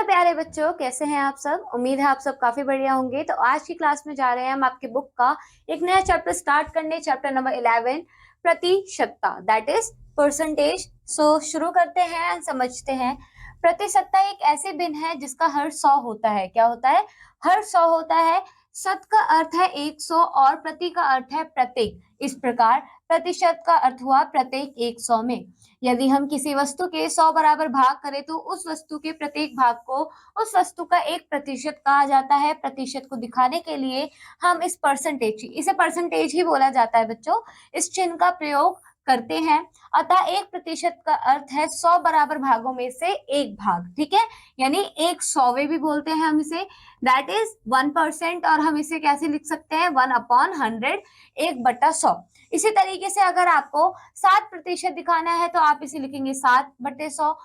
प्यारे बच्चों, कैसे हैं आप सब। उम्मीद है आप सब काफी बढ़िया होंगे। तो आज की क्लास में जा रहे हैं हम आपकी बुक का एक नया चैप्टर स्टार्ट करने, चैप्टर नंबर 11 प्रतिशतता, दैट इज परसेंटेज। सो शुरू करते हैं, समझते हैं। प्रतिशतता एक ऐसे भिन्न है जिसका हर 100 होता है। क्या होता है? हर 100 होता है। शत का अर्थ है 100 और प्रति का अर्थ है प्रत्येक। इस प्रकार प्रतिशत का अर्थ हुआ प्रत्येक 100 में। यदि हम किसी वस्तु के 100 बराबर भाग करें तो उस वस्तु के प्रत्येक भाग को उस वस्तु का 1% कहा जाता है। प्रतिशत को दिखाने के लिए हम इसे परसेंटेज ही बोला जाता है बच्चों, इस चिन्ह का प्रयोग करते हैं। अतः 1% का अर्थ है 100 बराबर भागों में से एक भाग। ठीक है, यानी 1/100 भी बोलते हैं हम इसे, दैट इज 1%। और हम इसे कैसे लिख सकते हैं? 1/100, 1/100। इसी तरीके से अगर आपको 7% दिखाना है तो आप इसे लिखेंगे 7/100।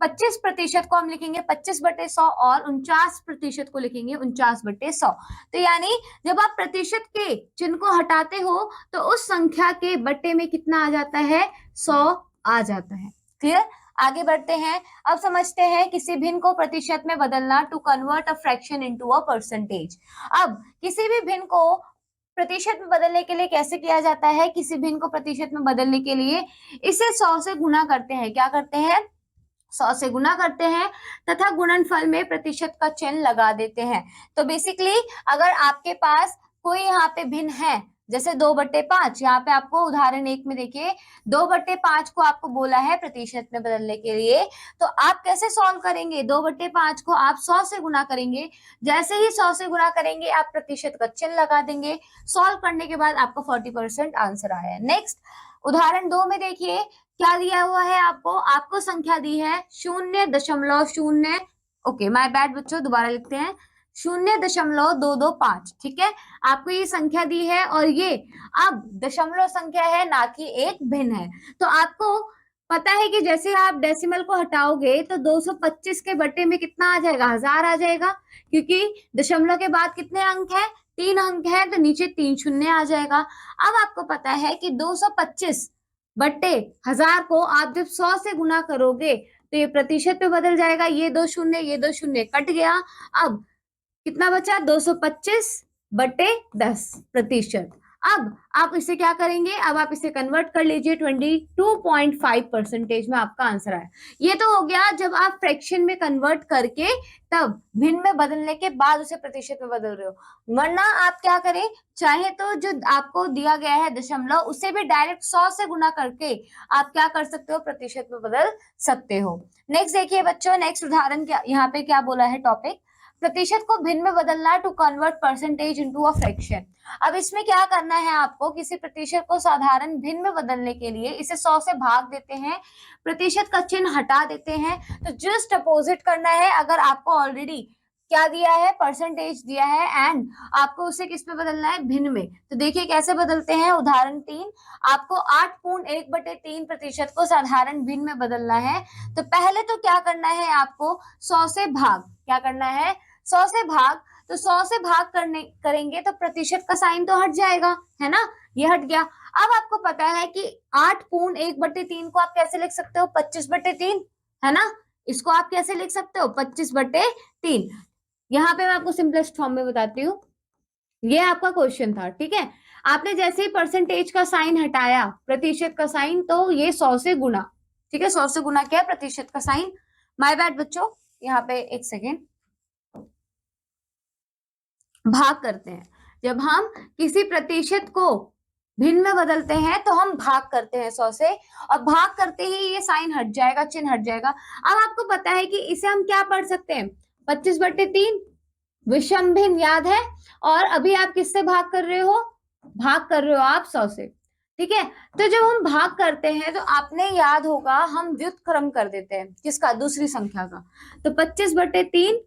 25% को हम लिखेंगे 25/100 और 49% को लिखेंगे 49/100। तो यानी जब आप प्रतिशत के चिन्ह को हटाते हो तो उस संख्या के बट्टे में कितना आ जाता है? 100 आ जाता है। क्लियर? आगे बढ़ते हैं। अब समझते हैं किसी भिन्न को प्रतिशत में बदलना, to convert a fraction into a percentage. अब किसी भी भिन्न को प्रतिशत में बदलने के लिए कैसे किया जाता है? किसी भिन्न को प्रतिशत में बदलने के लिए इसे 100 से गुना करते हैं। क्या करते हैं? 100 से गुना करते हैं तथा गुणनफल में प्रतिशत का चिन्ह लगा देते हैं। तो बेसिकली अगर आपके पास कोई यहाँ पे भिन्न है, जैसे 2/5, यहाँ पे आपको उदाहरण 1 में देखिए 2/5 को आपको बोला है प्रतिशत में बदलने के लिए, तो आप कैसे सॉल्व करेंगे? 2/5 को आप 100 से गुना करेंगे। जैसे ही 100 से गुना करेंगे आप प्रतिशत का चिन्ह लगा देंगे। सॉल्व करने के बाद आपको 40% आंसर आया। नेक्स्ट उदाहरण 2 में देखिए क्या दिया हुआ है। आपको संख्या दी है 0.0, ओके माय बैड बच्चों, दोबारा लिखते हैं 0.225। ठीक है, आपको ये संख्या दी है और ये अब दशमलव संख्या है, ना कि एक भिन्न है। तो आपको पता है कि जैसे आप डेसिमल को हटाओगे तो 225 के बट्टे में कितना आ जाएगा? 1000 आ जाएगा, क्योंकि दशमलव के बाद कितने अंक है? 3 अंक है, तो नीचे 3 शून्य आ जाएगा। अब आपको पता है कि 225/1000 को आप जब 100 से गुना करोगे तो ये प्रतिशत में बदल जाएगा। ये 2 शून्य कट गया। अब कितना बचा? 225/10%। अब आप इसे क्या करेंगे? अब आप इसे कन्वर्ट कर लीजिए 22.5% में आपका आंसर आया। ये तो हो गया जब आप फ्रैक्शन में कन्वर्ट करके तब भिन्न में बदलने के बाद उसे प्रतिशत में बदल रहे हो। वरना आप क्या करें, चाहे तो जो आपको दिया गया है दशमलव, उसे भी डायरेक्ट 100 से गुना करके आप क्या कर सकते हो? प्रतिशत में बदल सकते हो। नेक्स्ट देखिए बच्चों, नेक्स्ट उदाहरण क्या यहाँ पे क्या बोला है टॉपिक? प्रतिशत को भिन्न में बदलना, to convert percentage into a fraction. अब इसमें क्या करना है आपको? किसी प्रतिशत को साधारण भिन्न में बदलने के लिए इसे 100 से भाग देते हैं, प्रतिशत का चिन्ह हटा देते हैं। तो जस्ट अपोजिट करना है। अगर आपको ऑलरेडी क्या दिया है? परसेंटेज दिया है एंड आपको उसे किस में बदलना है? भिन्न में। तो देखिए कैसे बदलते हैं। उदाहरण 3, आपको 8.1/3% को साधारण भिन्न में बदलना है। तो पहले तो क्या करना है आपको? 100 से भाग। क्या करना है? 100 से भाग। तो 100 से भाग करेंगे तो प्रतिशत का साइन तो हट जाएगा, है ना? ये हट गया। अब आपको पता है कि 8.1/3 को आप कैसे लिख सकते हो? 25/3, है ना? इसको आप कैसे लिख सकते हो? 25/3। यहाँ पे मैं आपको सिंपलेस्ट फॉर्म में बताती हूँ। ये आपका क्वेश्चन था, ठीक है। आपने जैसे ही परसेंटेज का साइन हटाया, प्रतिशत का साइन, तो ये 100 से गुना, ठीक है, 100 से गुना किया प्रतिशत का साइन। माय बैड बच्चों, यहाँ पे एक सेकेंड, भाग करते हैं। जब हम किसी प्रतिशत को भिन्न में बदलते हैं तो हम भाग करते हैं 100 से, और भाग करते ही ये साइन हट जाएगा, चिन्ह हट जाएगा। अब आपको पता है कि इसे हम क्या पढ़ सकते हैं? 25/3 विषम भिन्न, याद है। और अभी आप किससे भाग कर रहे हो? भाग कर रहे हो आप 100 से, ठीक है। तो जब हम भाग करते हैं तो आपने याद होगा हम व्युत्क्रम कर देते हैं, किसका? दूसरी संख्या का। तो 25/3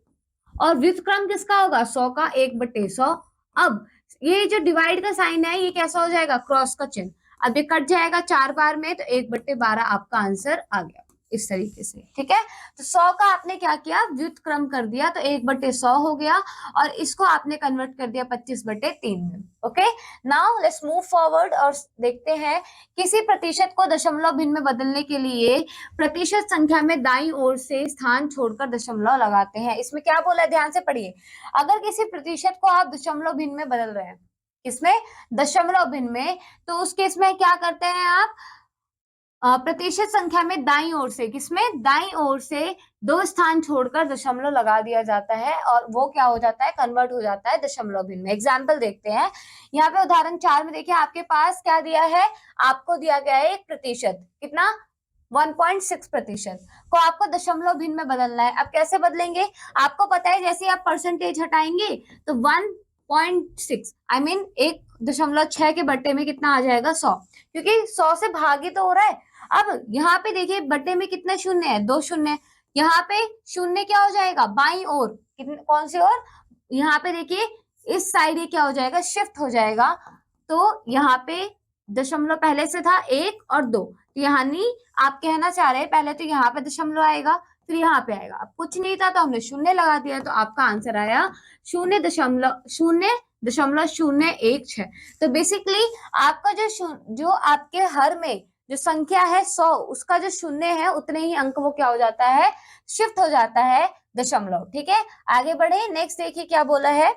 और व्युत्क्रम किसका होगा? 100 का, 1/100। अब ये जो डिवाइड का साइन है ये कैसा हो जाएगा? क्रॉस का चिन्ह। अब ये कट जाएगा 4 बार में, तो 1/12 आपका आंसर आ गया। इस तरीके से, ठीक है। तो 100 का आपने क्या किया, व्युत्क्रम कर दिया, तो 1/100 हो गया, और इसको आपने कन्वर्ट कर दिया 25/3 में। Okay, now let's move forward और देखते हैं किसी प्रतिशत को दशमलव भिन्न में बदलने के लिए प्रतिशत संख्या में दाईं ओर से स्थान छोड़कर दशमलव लगाते हैं। इसमें क्या बोला है, ध्यान से पढ़िए। अगर किसी प्रतिशत को आप दशमलव भिन्न में बदल रहे हैं, इसमें दशमलव भिन्न में, तो उस केस में क्या करते हैं आप, प्रतिशत संख्या में दाईं ओर से, किसमें, दाईं ओर से 2 स्थान छोड़कर दशमलव लगा दिया जाता है, और वो क्या हो जाता है, कन्वर्ट हो जाता है दशमलव भिन्न में। एग्जाम्पल देखते हैं, यहाँ पे उदाहरण 4 में देखिए, आपके पास क्या दिया है, आपको दिया गया है एक प्रतिशत, कितना, 1.6% को आपको दशमलव भिन्न में बदलना है। अब कैसे बदलेंगे, आपको पता है जैसे आप परसेंटेज हटाएंगे तो 1.6 आई मीन 1.6 के बट्टे में कितना आ जाएगा, 100, क्योंकि 100 से भागी तो हो रहा है। अब यहाँ पे देखिए बट्टे में कितने शून्य है, 2 शून्य, यहाँ पे शून्य क्या हो जाएगा, बाईं ओर, कौन सी ओर, यहाँ पे देखिए इस साइड ये क्या हो जाएगा, शिफ्ट हो जाएगा। तो यहाँ पे दशमलव पहले से था 1 और 2, यानी आप कहना चाह रहे हैं पहले तो यहाँ पे दशमलव आएगा, फिर यहाँ पे आएगा। अब कुछ नहीं था तो हमने शून्य लगा दिया, तो आपका आंसर आया 0.001। तो बेसिकली आपका जो आपके हर में जो संख्या है 100, उसका जो शून्य है उतने ही अंक वो क्या हो जाता है, शिफ्ट हो जाता है दशमलव, ठीक है। आगे बढ़े, नेक्स्ट देखिए क्या बोला है,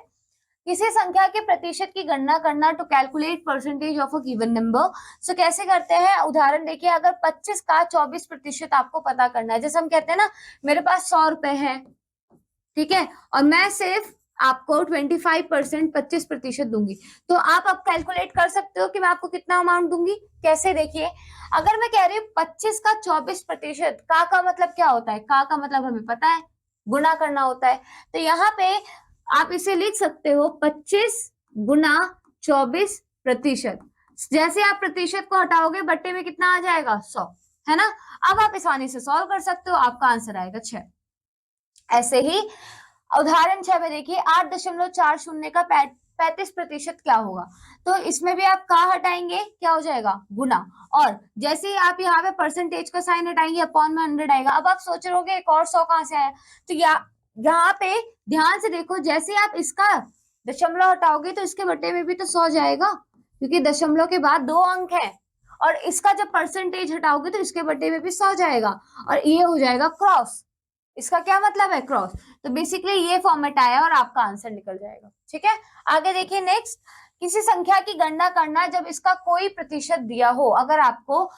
किसी संख्या के प्रतिशत की गणना करना to calculate percentage of a given number. So कैसे करते हैं, उदाहरण देखिए, अगर 25 का 24% आपको पता करना है, जैसे हम कहते हैं ना, मेरे पास 100 रुपए है, ठीक है, और मैं सिर्फ आपको 25% 25% दूंगी, तो आप अब कैलकुलेट कर सकते हो कि मैं आपको कितना अमाउंट दूंगी। कैसे, देखिए, अगर मैं कह रही हूँ 25 का 24%, का मतलब क्या होता है, का मतलब हमें पता है, गुणा करना होता है। तो यहाँ पे आप इसे लिख सकते हो 25 गुना 24%। जैसे आप प्रतिशत को हटाओगे बट्टे में कितना आ जाएगा, 100, है ना। अब आप आसानी से सॉल्व कर सकते हो, आपका आंसर आएगा 6। ऐसे ही उदाहरण 6 में देखिए, 8.40 का 35% क्या होगा, तो इसमें भी आप का हटाएंगे, क्या हो जाएगा, गुना, और जैसे ही आप यहाँ पे परसेंटेज का साइन हटाएंगे, अपॉन में 100 आएगा। अब आप सोच रहे होंगे एक और 100 कहां से आया, तो यहाँ पे ध्यान से देखो, जैसे आप इसका दशमलव हटाओगे तो इसके बट्टे में भी तो 100 जाएगा, क्योंकि दशमलव के बाद 2 अंक है, और इसका जब परसेंटेज हटाओगे तो इसके बट्टे में भी 100 जाएगा, और ये हो जाएगा क्रॉस। इसका क्या मतलब है, क्रॉस। तो बेसिकली ये फॉर्मेट आया और आपका आंसर निकल जाएगा, ठीक है। आगे देखिए, नेक्स्ट, किसी संख्या की गणना करना जब इसका कोई प्रतिशत दिया हो। अगर आपको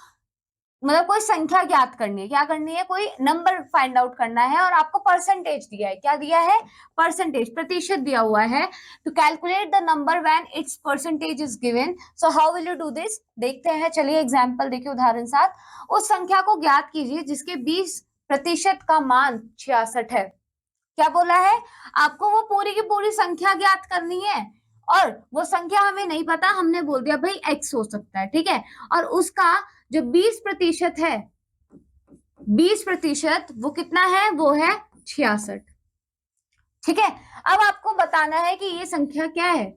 मतलब कोई संख्या ज्ञात करनी है, क्या करनी है, कोई नंबर फाइंड आउट करना है, और आपको परसेंटेज दिया है, क्या दिया है, परसेंटेज, प्रतिशत दिया हुआ है, to calculate the number when its percentage is given. So how will you do this, देखते हैं, चलिए एग्जांपल देखिए, उदाहरण 7, उस संख्या को ज्ञात कीजिए जिसके 20% का मान 66 है। क्या बोला है, आपको वो पूरी की पूरी संख्या ज्ञात करनी है, और वो संख्या हमें नहीं पता, हमने बोल दिया भाई x हो सकता है, ठीक है, और उसका जो 20% है, 20% वो कितना है, वो है 66, ठीक है। अब आपको बताना है कि ये संख्या क्या है,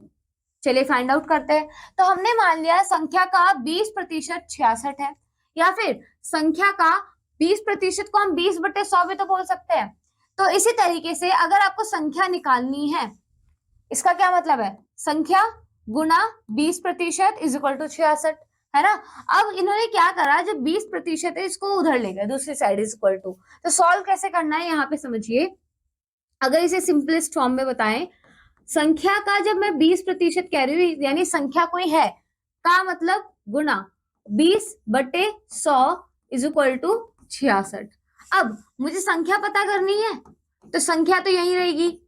चलिए फाइंड आउट करते हैं। तो हमने मान लिया संख्या का 20% 66 है, या फिर संख्या का 20% को हम 20/100 भी तो बोल सकते हैं। तो इसी तरीके से अगर आपको संख्या निकालनी है, इसका क्या मतलब है, संख्या गुना 20% इज इक्वल टू 66, है ना। अब इन्होंने क्या करा, जब 20% है इसको उधर ले गए, दूसरी साइड इज इक्वल टू। तो सॉल्व कैसे करना है, यहाँ पे समझिए, अगर इसे सिंपलेस्ट फॉर्म में बताएं, संख्या का जब मैं 20% कह रही हूँ, यानी संख्या कोई है, का मतलब गुना 20/100 इज इक्वल टू 66। अब मुझे संख्या पता करनी है, तो संख्या तो यही रहेगी,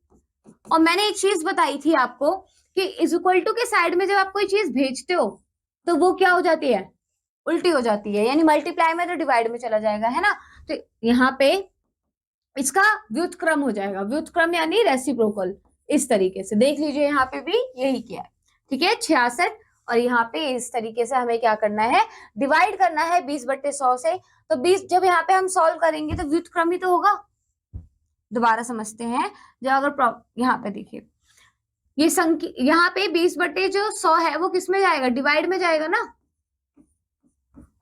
और मैंने एक चीज बताई थी आपको कि इज इक्वल टू के साइड में जब आप कोई चीज भेजते हो तो वो क्या हो जाती है, उल्टी हो जाती है, यानी मल्टीप्लाई में तो डिवाइड में चला जाएगा, है ना। तो यहाँ पे इसका व्युत्क्रम हो जाएगा, व्युत्क्रम यानी रेसिप्रोकल, इस तरीके से देख लीजिए, यहाँ पे भी यही किया है, ठीक है, 66, और यहाँ पे इस तरीके से हमें क्या करना है, डिवाइड करना है 20/100 से। तो 20 जब यहाँ पे हम सॉल्व करेंगे तो व्युत्क्रम ही तो होगा। दोबारा समझते हैं, जब अगर यहाँ पे देखिए, ये संख्या यहाँ पे 20/100 है वो किस में जाएगा, डिवाइड में जाएगा ना,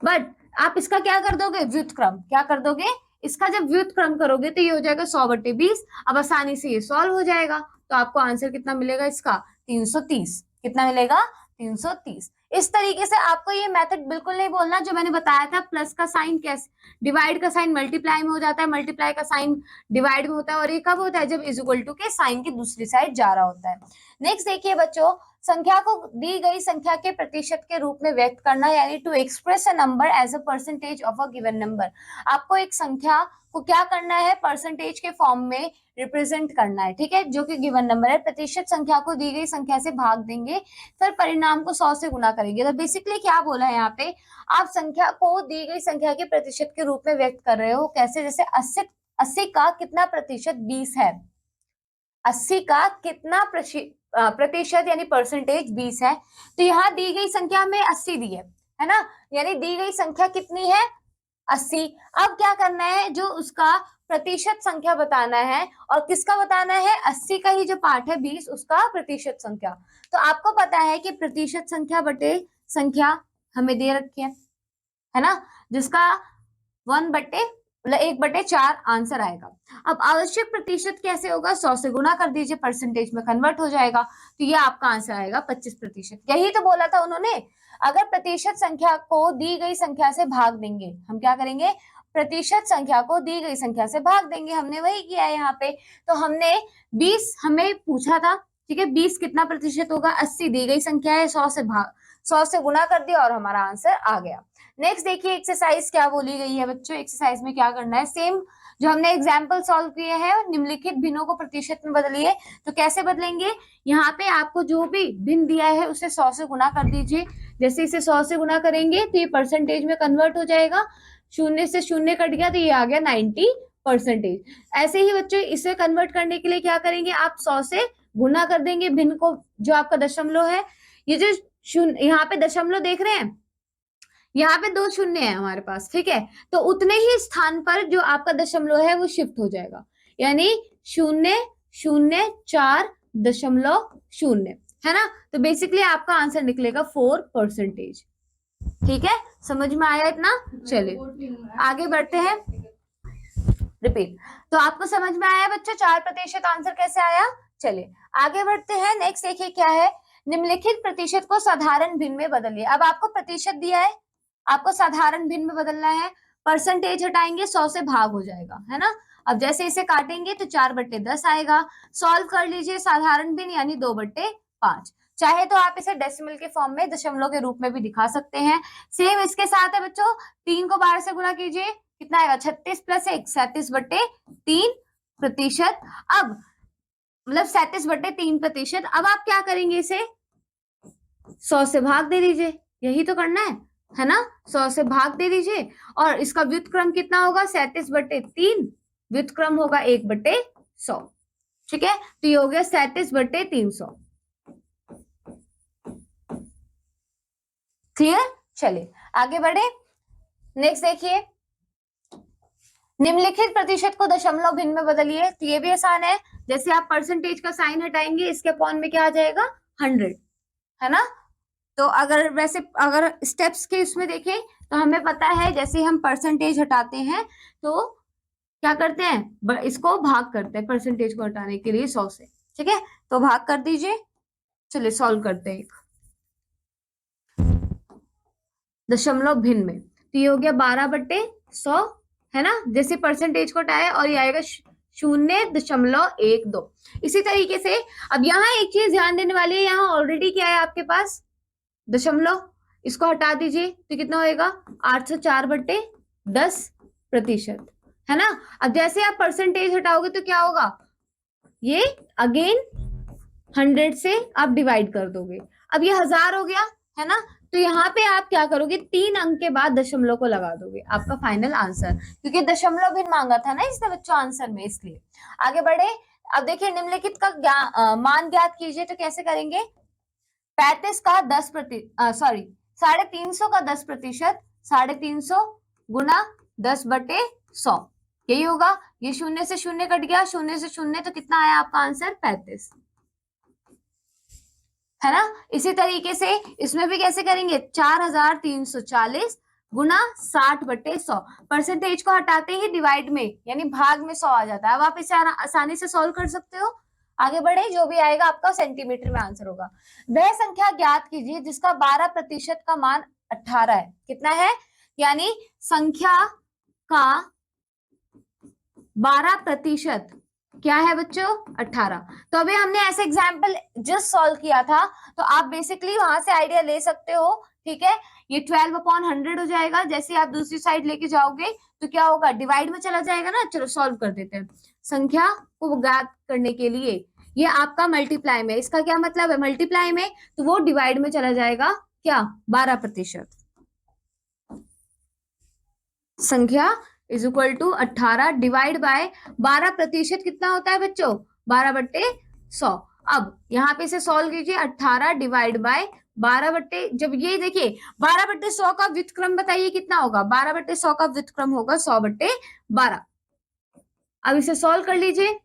बट आप इसका क्या कर दोगे, व्युत्क्रम, क्या कर दोगे, इसका जब व्युत्क्रम करोगे तो ये हो जाएगा 100/20। अब आसानी से ये सॉल्व हो जाएगा, तो आपको आंसर कितना मिलेगा इसका, 330। कितना मिलेगा, 330। इस तरीके से आपको ये मेथड बिल्कुल नहीं बोलना जो मैंने बताया था, प्लस का साइन कैसे, डिवाइड का साइन मल्टीप्लाई में हो जाता है, मल्टीप्लाई का साइन डिवाइड में होता है, और ये कब होता है, जब इज इक्वल टू के साइन की दूसरी साइड जा रहा होता है। नेक्स्ट देखिए बच्चों, संख्या को दी गई संख्या के प्रतिशत के रूप में व्यक्त करना, यानी to express a number as a percentage of a given number. आपको एक संख्या को क्या करना है, परसेंटेज के फॉर्म में रिप्रेजेंट करना है, ठीक है, जो कि गिवन नंबर है। प्रतिशत संख्या को दी गई संख्या से भाग देंगे, फिर परिणाम को 100 से गुना करेंगे। तो बेसिकली क्या बोला है यहाँ पे, आप संख्या को दी गई संख्या के प्रतिशत के रूप में व्यक्त कर रहे हो, कैसे, जैसे 80 का कितना प्रतिशत 20 है, 80 का कितना प्रतिशत यानी परसेंटेज 20 है, तो यहाँ दी गई संख्या में 80 दी है ना, यानी दी गई संख्या कितनी है, 80। अब क्या करना है, जो उसका प्रतिशत संख्या बताना है, और किसका बताना है, 80 का ही जो पार्ट है 20, उसका प्रतिशत संख्या। तो आपको पता है कि प्रतिशत संख्या बटे संख्या हमें दे रखी है ना, जिसका 1/4 आंसर आएगा। अब आवश्यक प्रतिशत कैसे होगा, 100 से गुना कर दीजिए, परसेंटेज में कन्वर्ट हो जाएगा, तो ये आपका आंसर आएगा 25%। यही तो बोला था उन्होंने, अगर प्रतिशत संख्या को दी गई संख्या से भाग देंगे, हम क्या करेंगे, प्रतिशत संख्या को दी गई संख्या से भाग देंगे, हमने वही किया है यहाँ पे। तो हमने 20 हमें पूछा था, ठीक है, 20 कितना प्रतिशत होगा, 80 दी गई संख्या है, 100 से गुना कर दिया और हमारा आंसर आ गया। नेक्स्ट देखिए एक्सरसाइज क्या बोली गई है बच्चों, एक्सरसाइज में क्या करना है, सेम जो हमने एग्जाम्पल सॉल्व किए हैं, निम्नलिखित भिन्नों को प्रतिशत में बदलिए। तो कैसे बदलेंगे, यहाँ पे आपको जो भी भिन्न दिया है उसे 100 से गुना कर दीजिए। जैसे इसे 100 से गुना करेंगे तो ये परसेंटेज में कन्वर्ट हो जाएगा, शून्य से शून्य कट गया तो ये आ गया 90%। ऐसे ही बच्चों इसे कन्वर्ट करने के लिए क्या करेंगे, आप 100 से गुना कर देंगे भिन्न को, जो आपका दशमलव है, ये जो शून्य यहाँ पे दशमलव देख रहे हैं, यहाँ पे 2 शून्य है हमारे पास, ठीक है, तो उतने ही स्थान पर जो आपका दशमलव है वो शिफ्ट हो जाएगा, यानी 0.004 है ना। तो बेसिकली आपका आंसर निकलेगा 4%। ठीक है, समझ में आया इतना, चलिए आगे बढ़ते हैं, रिपीट। तो आपको समझ में आया बच्चों 4% आंसर कैसे आया। चलिए आगे बढ़ते हैं, नेक्स्ट देखिए क्या है, निम्नलिखित प्रतिशत को साधारण भिन्न में बदलिए। अब आपको प्रतिशत दिया है, आपको साधारण भिन्न में बदलना है, परसेंटेज हटाएंगे 100 से भाग हो जाएगा, है ना। अब जैसे इसे काटेंगे तो 4/10 आएगा। सॉल्व कर लीजिए साधारण भिन्न यानी 2/5। चाहे तो आप इसे डेसिमल के फॉर्म में, दशमलव के रूप में भी दिखा सकते हैं। सेम इसके साथ है बच्चों, 3 को 12 से गुणा कीजिए, कितना आएगा, 36 + 1 37/3%। अब मतलब 37/3%। अब आप क्या करेंगे, इसे 100 से भाग दे दीजिए, यही तो करना है ना, 100 से भाग दे दीजिए। और इसका व्युत्क्रम कितना होगा, 37/3, व्युत्क्रम होगा 1/100। ठीक है, तो ये हो गया 37/300। क्लियर, चलिए आगे बढ़े। नेक्स्ट देखिए, निम्नलिखित प्रतिशत को दशमलव भिन्न में बदलिए। तो ये भी आसान है, जैसे आप परसेंटेज का साइन हटाएंगे, इसके अपॉन में क्या आ जाएगा, 100, है ना। तो अगर स्टेप्स के इसमें देखें तो हमें पता है, जैसे हम परसेंटेज हटाते हैं तो क्या करते हैं, इसको भाग करते हैं, परसेंटेज को हटाने के लिए 100 से। ठीक है, तो भाग कर दीजिए। चलिए सॉल्व करते हैं दशमलव भिन्न में। तो ये हो गया 12/100, है ना, जैसे परसेंटेज को हटाया, और ये आएगा 0.12। इसी तरीके से अब यहाँ एक चीज ध्यान देने वाली है, यहाँ ऑलरेडी क्या है आपके पास, दशमलव, इसको हटा दीजिए तो कितना होएगा, 804/10%, है ना। अब जैसे आप परसेंटेज हटाओगे तो क्या होगा, ये अगेन 100 से आप डिवाइड कर दोगे, अब ये 1000 हो गया, है ना। तो यहाँ पे आप क्या करोगे, 3 अंक के बाद दशमलव को लगा दोगे, आपका फाइनल आंसर, क्योंकि दशमलव भिन्न मांगा था ना इसने बच्चों आंसर में, इसलिए। आगे बढ़े, अब देखिए निम्नलिखित का मान ज्ञात कीजिए। तो कैसे करेंगे, 35 का 350 का 10%, 350 गुना 10/100, यही होगा। ये 0 से 0 कट गया, 0 से 0, तो कितना आया आपका आंसर, 35, है ना। इसी तरीके से इसमें भी कैसे करेंगे, 4340 गुना 60/100। परसेंटेज को हटाते ही डिवाइड में यानी भाग में 100 आ जाता है। अब आप इसे आसानी से सॉल्व कर सकते हो। आगे बढ़े, जो भी आएगा आपका सेंटीमीटर में आंसर होगा। वह संख्या ज्ञात कीजिए जिसका 12% का मान 18 है। कितना है? यानी संख्या का 12% क्या है बच्चों? 18। तो अभी हमने ऐसे एग्जाम्पल जस्ट सॉल्व किया था, तो आप बेसिकली वहां से आइडिया ले सकते हो। ठीक है, ये 12/100 हो जाएगा। जैसे आप दूसरी साइड लेके जाओगे तो क्या होगा? डिवाइड में चला जाएगा ना। चलो सॉल्व कर देते हैं। संख्या को ज्ञात करने के लिए ये आपका मल्टीप्लाई में, इसका क्या मतलब है? मल्टीप्लाई में तो वो डिवाइड में चला जाएगा। क्या? 12%। संख्या is equal to 18 divide by 12% कितना होता है बच्चों? 12/100। अब यहाँ पे इसे सॉल्व कीजिए। 18 डिवाइड बाय 12 जब ये देखिए 12/100 का व्युत्क्रम बताइए कितना होगा? 12/100 का व्युत्क्रम होगा 100/12। अब इसे सॉल्व कर लीजिए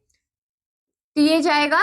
तो ये जाएगा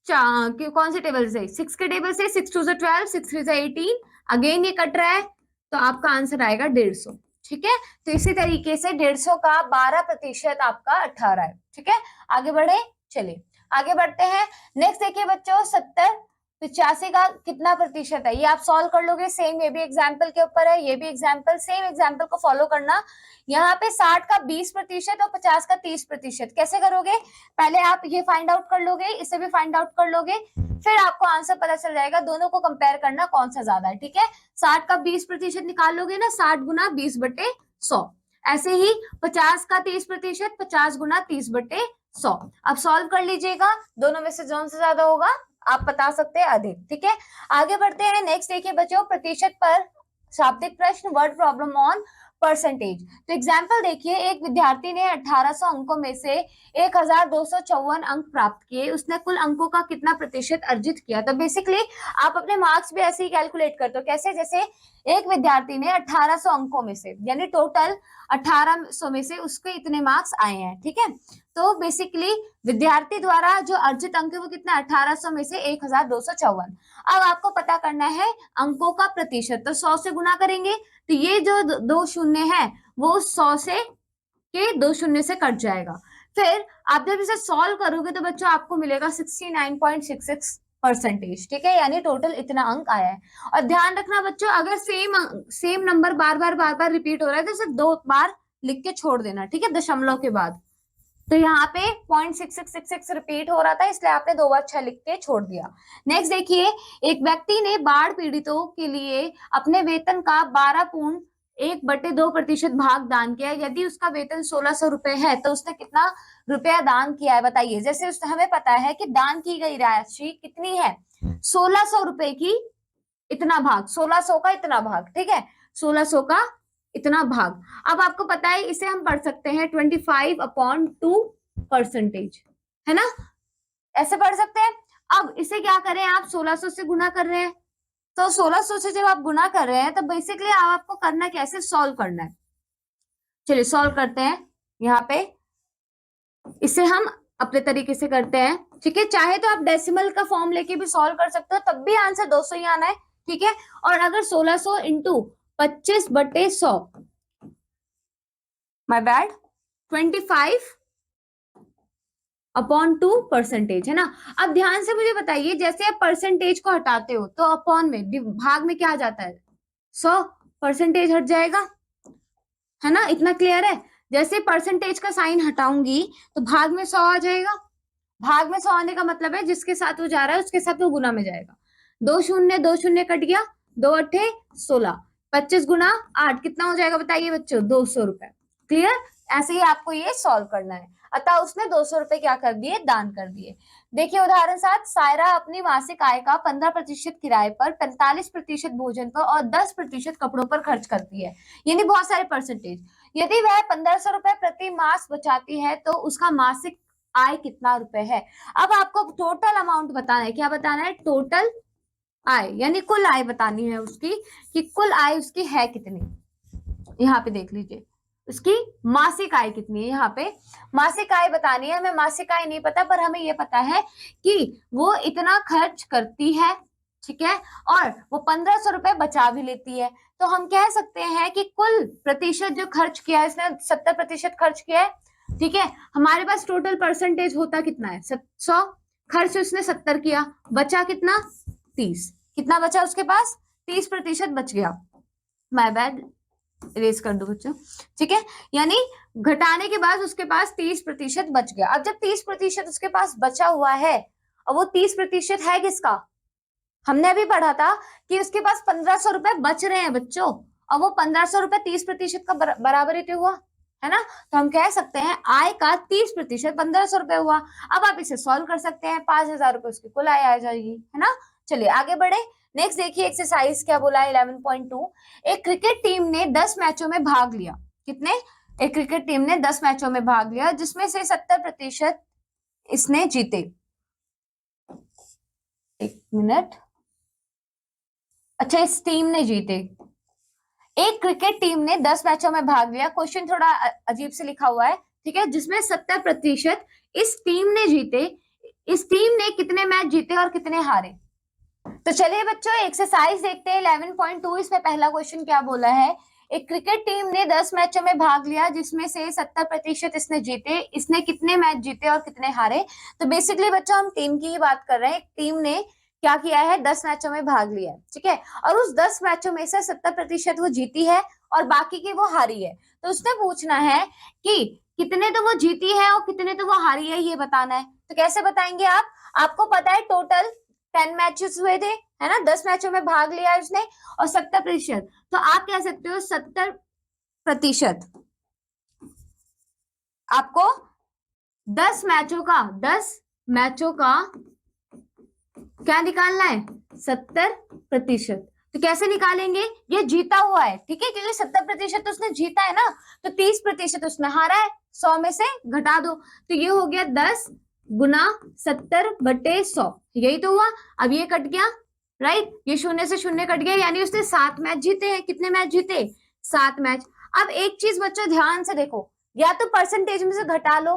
कौन से टेबल से? 6 के टेबल से। 6 2 12, 6 3 18। अगेन ये कट रहा है तो आपका आंसर आएगा 150। ठीक है, तो इसी तरीके से 150 का 12% आपका 18 है। ठीक है, आगे बढ़े। चलिए आगे बढ़ते हैं। नेक्स्ट देखिए बच्चों, 70/85 का कितना प्रतिशत है? ये आप सॉल्व कर लोगे। सेम ये भी एग्जाम्पल के ऊपर है, ये भी एग्जाम्पल। सेम एग्जाम्पल को फॉलो करना। यहाँ पे 60 का 20% और 50 का 30%। कैसे करोगे? पहले आप ये फाइंड आउट कर लोगे, इसे भी फाइंड आउट कर लोगे, फिर आपको आंसर पता चल जाएगा। दोनों को कंपेयर करना कौन सा ज्यादा है। ठीक है, 60 का 20% निकाल लोगे ना, 60 गुना 20/100। ऐसे ही 50 का 30%, 50 गुना 30/100। अब सॉल्व कर लीजिएगा, दोनों में से कौन सा ज्यादा होगा आप बता सकते हैं, अधिक। ठीक है, आगे बढ़ते हैं। नेक्स्ट देखिए बच्चों, प्रतिशत पर शाब्दिक प्रश्न, वर्ड प्रॉब्लम ऑन परसेंटेज। तो एग्जाम्पल देखिए, एक विद्यार्थी ने 1800 अंकों में से 1254 अंक प्राप्त किए। उसने कुल अंकों का कितना प्रतिशत अर्जित किया? तो बेसिकली आप अपने मार्क्स भी ऐसे ही कैलकुलेट करते हो। कैसे? जैसे एक विद्यार्थी ने 1800 अंकों में से यानी टोटल 1800 में से उसके इतने मार्क्स आए हैं। ठीक है, तो बेसिकली विद्यार्थी द्वारा जो अर्जित अंक है वो कितना? 1800 में से 1254। अब आपको पता करना है अंकों का प्रतिशत। तो 100 से गुना करेंगे तो ये जो 2 शून्य है वो 100 से के 2 शून्य से कट जाएगा। फिर आप जब इसे सॉल्व करोगे तो बच्चों आपको मिलेगा 69.66%। ठीक है, यानी टोटल इतना अंक आया है। और ध्यान रखना बच्चों, अगर सेम नंबर बार बार रिपीट हो रहा है तो सिर्फ 2 बार लिख के छोड़ देना। ठीक है, दशमलव के बाद। तो यहाँ पे 0.6666 रिपीट हो रहा था, इसलिए आपने 2 बार 6 लिख के छोड़ दिया। नेक्स्ट देखिए, एक व्यक्ति ने बाढ़ पीड़ितों के लिए अपने वेतन का 12.1/2% भाग दान किया। यदि उसका वेतन 1600 रुपए है तो उसने कितना रुपया दान किया है बताइए। जैसे हमें पता है कि दान की गई राशि कितनी है? 1600 रुपए की इतना भाग, 1600 का इतना भाग। ठीक है, 1600 का इतना भाग। अब आपको पता है इसे हम पढ़ सकते हैं 25/2%, है ना? ऐसे पढ़ सकते हैं। अब इसे क्या करें आप? 1600 से गुना कर रहे हैं, तो 1600 से जब आप गुना कर रहे हैं तो बेसिकली आपको करना कैसे? सॉल्व करना है। चलिए सॉल्व करते हैं। यहाँ पे इसे हम अपने तरीके से करते हैं। ठीक है, चाहे तो आप डेसिमल का फॉर्म लेके भी सॉल्व कर सकते हो, तब भी आंसर 200 ही आना है। ठीक है, और अगर 1600 इंटू 25/100, माय बैड, 25/2% है ना। अब ध्यान से मुझे बताइए, जैसे आप परसेंटेज को हटाते हो तो अपॉन में भाग में क्या आ जाता है? 100% हट जाएगा, है ना? इतना क्लियर है? जैसे परसेंटेज का साइन हटाऊंगी तो भाग में 100 आ जाएगा। भाग में 100 आने का मतलब है जिसके साथ वो जा रहा है उसके साथ वो गुना में जाएगा। 2 शून्य कट गया, 2 अट्ठे 16, 25 गुना 8 कितना हो जाएगा बताइए बच्चों? 200 रुपए। क्लियर? ऐसे ही आपको ये सॉल्व करना है। अतः उसने 200 रुपए क्या कर दिए? दान कर दिए। देखिए उदाहरण 7, सायरा अपनी मासिक आय का 15% किराए पर, 45% भोजन पर और 10% कपड़ों पर खर्च करती है। यानी बहुत सारे परसेंटेज। यदि वह 1500 रुपए प्रति मास बचाती है तो उसका मासिक आय कितना रुपए है? अब आपको टोटल अमाउंट बताना है। क्या बताना है? टोटल आय, यानी कुल आय बतानी है उसकी, कि कुल आय उसकी है कितनी। यहाँ पे देख लीजिए उसकी मासिक आय कितनी है। यहाँ पे मासिक आय बतानी है। हमें मासिक आय नहीं पता, पर हमें ये पता है कि वो इतना खर्च करती है। ठीक है, और वो 1500 रुपए बचा भी लेती है। तो हम कह सकते हैं कि कुल प्रतिशत जो खर्च किया है इसने 70% खर्च किया है, ठीक है। हमारे पास टोटल परसेंटेज होता कितना है 100, खर्च उसने 70 किया, बचा कितना 30, कितना बचा उसके पास 30% बच गया। माय बैड, इरेज कर दो बच्चों, ठीक है। यानी घटाने के बाद उसके पास 30% बच गया। अब जब 30% उसके पास बचा हुआ है, और वो 30% है किसका, हमने अभी पढ़ा था कि उसके पास 1500 रुपए बच रहे हैं बच्चों, और वो 1500 रुपए 30% का बराबर ही तो हुआ है ना। तो हम कह सकते हैं आय का 30% 1500 रुपए हुआ। अब आप इसे सॉल्व कर सकते हैं, 5000 रुपए उसकी कुल आय आ जाएगी, है ना। चलिए आगे बढ़े। नेक्स्ट देखिए एक्सरसाइज क्या बोला है 11.2। एक क्रिकेट टीम ने 10 मैचों में भाग लिया। कितने, एक क्रिकेट टीम ने 10 मैचों में भाग लिया जिसमें से 70% इसने जीते। एक मिनट, अच्छा इस टीम ने जीते, एक क्रिकेट टीम ने 10 मैचों में भाग लिया। क्वेश्चन थोड़ा अजीब से लिखा हुआ है, ठीक है, जिसमें 70% इस टीम ने जीते। इस टीम ने कितने मैच जीते और कितने हारे। तो चलिए बच्चों एक्सरसाइज देखते हैं 11.2। इसमें पहला क्वेश्चन क्या बोला है, एक क्रिकेट टीम ने 10 मैचों में भाग लिया जिसमें से 70% इसने जीते, इसने कितने मैच जीते और कितने हारे। तो बेसिकली बच्चों हम टीम की ही बात कर रहे हैं। टीम ने क्या किया है, 10 मैचों में भाग लिया है, ठीक है, और उस 10 मैचों में से 70% वो जीती है और बाकी की वो हारी है। तो उसने पूछना है कि कितने तो वो जीती है और कितने तो वो हारी है, ये बताना है। तो कैसे बताएंगे आप, आपको पता है टोटल 10 मैचेस हुए थे, है ना, 10 मैचों में भाग लिया उसने और 70%, तो आप कह सकते हो 70%। आपको 10 मैचों का क्या निकालना है, 70%। तो कैसे निकालेंगे, ये जीता हुआ है, ठीक है, क्योंकि 70% उसने जीता है ना, तो 30% उसने हारा है, 100 में से घटा दो, तो ये हो गया 10 गुना 70/100, यही तो हुआ। अब ये कट गया, राइट, ये शून्य से शून्य कट गया, यानी उसने 7 मैच जीते हैं। कितने मैच जीते, 7 मैच। अब एक चीज बच्चों ध्यान से देखो, या तो परसेंटेज में से घटा लो,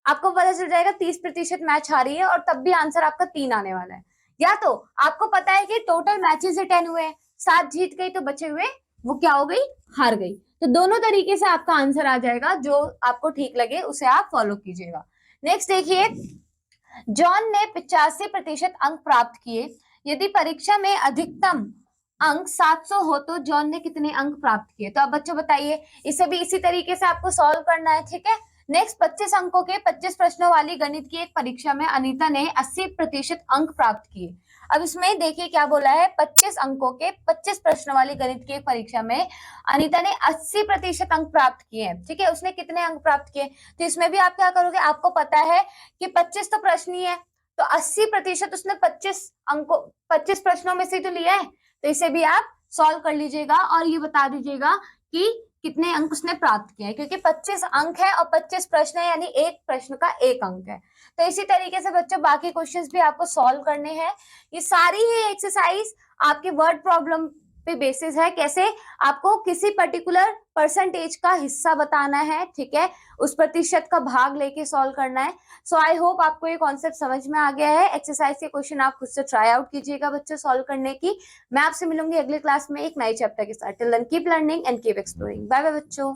आपको पता चल जाएगा 30% मैच हारी है, और तब भी आंसर आपका 3 आने वाला है। या तो आपको पता है कि टोटल मैचेस 10 हुए, 7 जीत गई तो बचे हुए वो क्या हो गई, हार गई। तो दोनों तरीके से आपका आंसर आ जाएगा, जो आपको ठीक लगे उसे आप फॉलो कीजिएगा। नेक्स्ट देखिए, जॉन ने 85% अंक प्राप्त किए। यदि परीक्षा में अधिकतम अंक 700 हो तो जॉन ने कितने अंक प्राप्त किए। तो अब बच्चों बताइए, इसे भी इसी तरीके से आपको सॉल्व करना है, ठीक है। नेक्स्ट 25 अंकों के 25 प्रश्नों वाली गणित की एक परीक्षा में अनीता ने 80% अंक प्राप्त किए। अब इसमें देखिए क्या बोला है, 25 अंकों के 25 प्रश्नों वाली गणित की एक परीक्षा में अनीता ने 80% अंक प्राप्त किए हैं, ठीक है। उसने कितने अंक प्राप्त किए, तो इसमें भी आप क्या करोगे, आपको पता है कि 25 तो प्रश्न ही है, तो 80% उसने 25 प्रश्नों में से तो लिया है, तो इसे भी आप सॉल्व कर लीजिएगा और ये बता दीजिएगा कि कितने अंक उसने प्राप्त किए हैं, क्योंकि 25 अंक है और 25 प्रश्न है, यानी एक प्रश्न का 1 अंक है। तो इसी तरीके से बच्चों बाकी क्वेश्चंस भी आपको सॉल्व करने हैं। ये सारी ही एक्सरसाइज आपके वर्ड प्रॉब्लम पे बेसिस है, कैसे आपको किसी पर्टिकुलर परसेंटेज का हिस्सा बताना है, ठीक है, उस प्रतिशत का भाग लेके सॉल्व करना है। सो आई होप आपको ये कॉन्सेप्ट समझ में आ गया है। एक्सरसाइज के क्वेश्चन आप खुद से ट्राई आउट कीजिएगा बच्चों सॉल्व करने की। मैं आपसे मिलूंगी अगले क्लास में एक नए चैप्टर के साथ। Till then keep learning and keep exploring. Bye bye बच्चों।